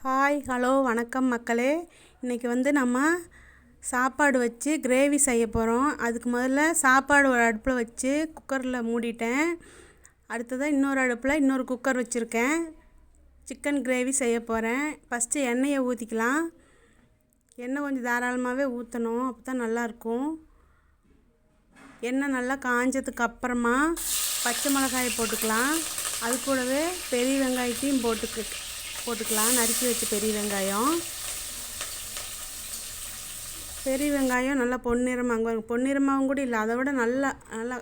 Hi hello வணக்கம் மக்களே. இன்றைக்கி நம்ம சாப்பாடு வச்சு கிரேவி செய்ய போகிறோம். அதுக்கு முதல்ல சாப்பாடு ஒரு அடுப்பில் வச்சு குக்கரில் மூடிட்டேன். அடுத்ததாக இன்னொரு அடுப்பில் இன்னொரு குக்கர் வச்சுருக்கேன். சிக்கன் கிரேவி செய்ய போகிறேன். ஃபஸ்ட்டு எண்ணெயை ஊற்றிக்கலாம். எண்ணெய் கொஞ்சம் தாராளமாகவே ஊற்றணும், அப்போ தான் நல்லாயிருக்கும். எண்ணெய் நல்லா காஞ்சதுக்கு அப்புறமா பச்சை மிளகாயை போட்டுக்கலாம். அது கூடவே பெரிய வெங்காயத்தையும் போட்டுக்கலாம். நறுக்கி வச்ச பெரிய வெங்காயம் நல்லா பொன்னிறமாகவும் கூட இல்லை, அதை விட நல்லா நல்லா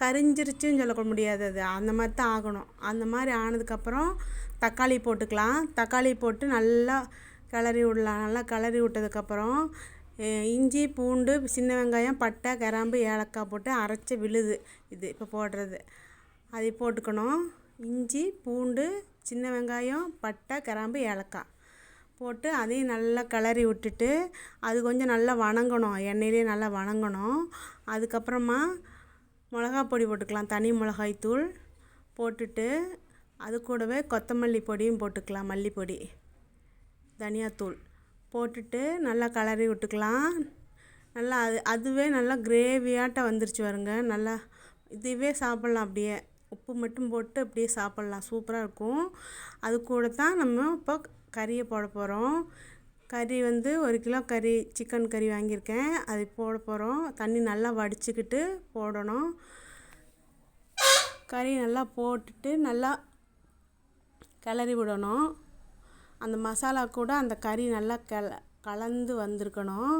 கரிஞ்சிருச்சுன்னு சொல்ல முடியாது, அது அந்த மாதிரி தான் ஆகணும். அந்த மாதிரி ஆனதுக்கப்புறம் தக்காளி போட்டுக்கலாம். தக்காளி போட்டு நல்லா கிளறி விடலாம். நல்லா கிளறி விட்டதுக்கப்புறம் இஞ்சி பூண்டு சின்ன வெங்காயம் பட்டை கிராம்பு ஏலக்காய் போட்டு அரைச்ச விழுது இது இப்போ போடுறது, அதை போட்டுக்கணும். இஞ்சி பூண்டு சின்ன வெங்காயம் பட்டை கிராம்பு ஏலக்காய் போட்டு அதையும் நல்லா கிளறி விட்டுட்டு அது கொஞ்சம் நல்லா வணங்கணும், எண்ணெயிலே நல்லா வணங்கணும். அதுக்கப்புறமா மிளகாய் பொடி போட்டுக்கலாம். தனி மிளகாய் தூள் போட்டுட்டு அது கூடவே கொத்தமல்லி பொடியும் போட்டுக்கலாம். மல்லிப்பொடி தனியாத்தூள் போட்டுட்டு நல்லா கிளறி விட்டுக்கலாம். நல்லா அதுவே நல்லா கிரேவியாட்டம் வந்துருச்சு பாருங்க. நல்லா இதுவே சாப்பிட்லாம், அப்படியே உப்பு மட்டும் போட்டு அப்படியே சாப்பிட்லாம், சூப்பராக இருக்கும். அது கூட தான் நம்ம இப்போ கறியை போட போகிறோம். கறி 1 கிலோ கறி, சிக்கன் கறி வாங்கியிருக்கேன், அது போட போகிறோம். தண்ணி நல்லா வடிச்சுக்கிட்டு போடணும். கறி நல்லா போட்டுட்டு நல்லா கிளறி விடணும். அந்த மசாலா கூட அந்த கறி நல்லா கலந்து வந்திருக்கணும்.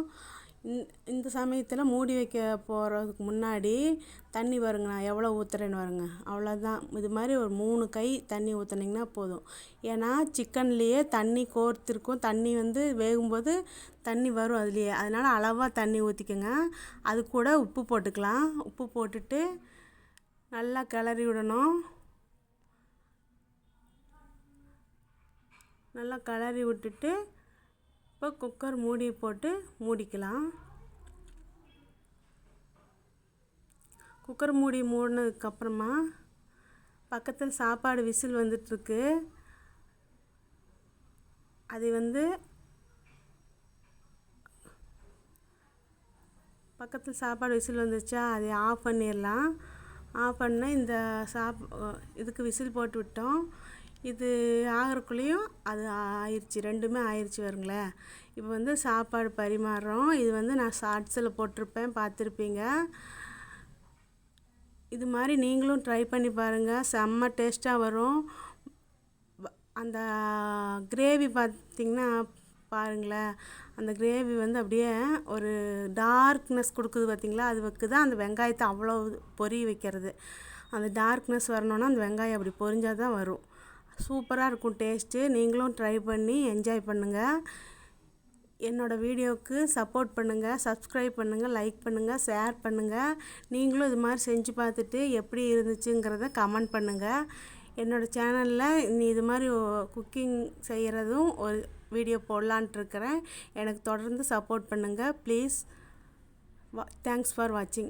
இந்த சமயத்தில் மூடி வைக்க போகிறதுக்கு முன்னாடி தண்ணி வருங்க, நான் எவ்வளோ ஊற்றுறேன்னு வருங்க, அவ்வளோதான். இது மாதிரி ஒரு 3 கை தண்ணி ஊற்றுனீங்கன்னா போதும். ஏன்னா சிக்கன்லேயே தண்ணி கோர்த்துருக்கும், தண்ணி வேகும்போது தண்ணி வரும் அதுலேயே, அதனால் அளவாக தண்ணி ஊற்றிக்கோங்க. அது கூட உப்பு போட்டுக்கலாம். உப்பு போட்டுட்டு நல்லா கிளறி விடணும். நல்லா கிளறி விட்டுட்டு இப்போ குக்கர் மூடி போட்டு மூடிக்கலாம். குக்கர் மூடி மூடினதுக்கப்புறமா பக்கத்தில் சாப்பாடு விசில் வந்துட்டுருக்கு. அது பக்கத்தில் சாப்பாடு விசில் வந்துருச்சா, அதை ஆஃப் பண்ணிடலாம். ஆஃப் பண்ணால் இந்த இதுக்கு விசில் போட்டு விட்டோம். இது ஆகிறக்குள்ளேயும் அது ஆயிடுச்சு, ரெண்டுமே ஆயிடுச்சு வருங்களேன். இப்போ சாப்பாடு பரிமாறுறோம். இது நான் ஷார்ட்ஸில் போட்டிருப்பேன், பார்த்துருப்பீங்க. இது மாதிரி நீங்களும் ட்ரை பண்ணி பாருங்கள், செம்ம டேஸ்ட்டாக வரும். அந்த கிரேவி பார்த்திங்கன்னா பாருங்களேன், அந்த கிரேவி அப்படியே ஒரு டார்க்னஸ் கொடுக்குது பார்த்திங்களா, அதுக்கு தான் அந்த வெங்காயத்தை அவ்வளோ பொரிய வைக்கிறது. அந்த டார்க்னஸ் வரணுன்னா அந்த வெங்காயம் அப்படி பொரிஞ்சால் தான் வரும். சூப்பராக இருக்கும் டேஸ்ட்டு. நீங்களும் ட்ரை பண்ணி என்ஜாய் பண்ணுங்கள். என்னோடய வீடியோவுக்கு சப்போர்ட் பண்ணுங்கள், சப்ஸ்கிரைப் பண்ணுங்கள், லைக் பண்ணுங்கள், ஷேர் பண்ணுங்கள். நீங்களும் இது மாதிரி செஞ்சு பார்த்துட்டு எப்படி இருந்துச்சுங்கிறத கமெண்ட் பண்ணுங்கள். என்னோடய சேனலில் இது மாதிரி குக்கிங் செய்கிறதும் ஒரு வீடியோ போடலான்ட்டு இருக்கிறேன். எனக்கு தொடர்ந்து சப்போர்ட் பண்ணுங்கள் ப்ளீஸ். தேங்க்ஸ் ஃபார் வாட்சிங்.